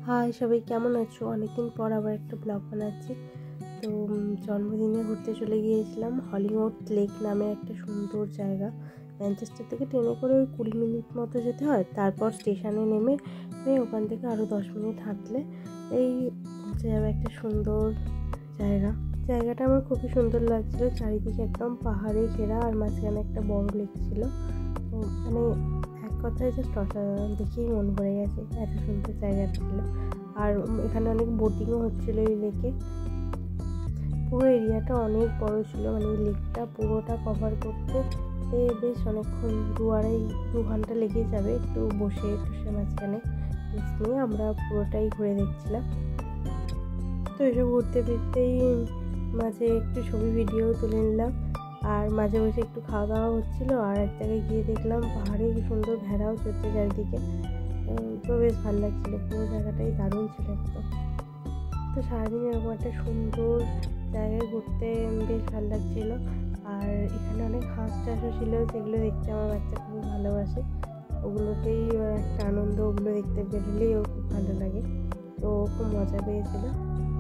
High সবাই, কেমন আছো? অনেকদিন পর আবার একটা ব্লগ বানাচ্ছি। তো জন্মদিনে ঘুরতে চলে গিয়েছিলাম হলিউড লেক নামে একটা সুন্দর জায়গা। ম্যানচেস্টার থেকে ট্রেনে করে ওই 20 মিনিট মতো যেতে হয়। তারপর স্টেশনে নেমে ওখান থেকে আরও 10 মিনিট হাঁটলে এই পৌঁছে যাবে একটা সুন্দর জায়গাটা আমার খুবই সুন্দর লাগছিলো। চারিদিকে একদম পাহাড়ে ঘেরা আর মাঝখানে একটা বড় লেক ছিল। তো মানে এক কথায় জাস্ট অসাধারণ, দেখেই মন ভরে গেছে, এত সুন্দর জায়গাটা ছিল। আর এখানে অনেক বোটিংও হচ্ছিলো এই লেকে। পুরো এরিয়াটা অনেক বড় ছিল, মানে এই লেকটা পুরোটা কভার করতে বেশ অনেকক্ষণ 2 ঘন্টা লেগে যাবে। একটু বসে মাঝখানে নিয়ে আমরা পুরোটাই ঘুরে দেখছিলাম। তো এসব ঘুরতে ফিরতেই মাঝে একটু ছবি ভিডিও তুলে নিলাম, আর মাঝে বসে একটু খাওয়া দাওয়া হচ্ছিলো। আর এক জায়গায় গিয়ে দেখলাম পাহাড়ে কি সুন্দর ভেড়াও চড়ছে চারিদিকে। তো বেশ ভালো লাগছিলো, পুরো জায়গাটাই দারুণ ছিল একদম। তো সারাদিন এরকম একটা সুন্দর জায়গায় ঘুরতে বেশ ভালো লাগছিলো। আর এখানে অনেক হাঁস চাষও ছিল, যেগুলো দেখতে আমার বাচ্চা খুবই ভালোবাসে। ওগুলোতেই একটা আনন্দ, ওগুলো দেখতে বেরোলেই ওর খুব ভালো লাগে। তো খুব মজা পেয়েছিল।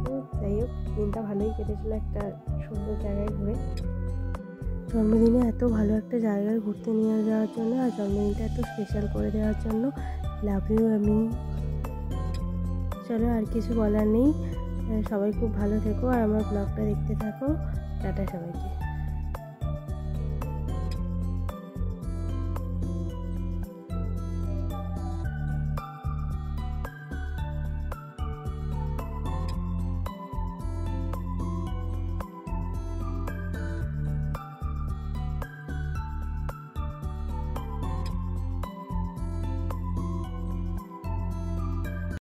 তো যাই হোক, দিনটা ভালোই কেটেছিলো একটা সুন্দর জায়গায় ঘুরে। জন্মদিনে এত ভালো একটা জায়গায় ঘুরতে নিয়ে যাওয়ার জন্য আর জন্মদিনটা এত স্পেশাল করে দেওয়ার জন্য লাভ ইউ আমি। চলো, আর কিছু বলার নেই। সবাই খুব ভালো থেকো আর আমার ব্লগটা দেখতে থাকো। টাটা সবাইকে।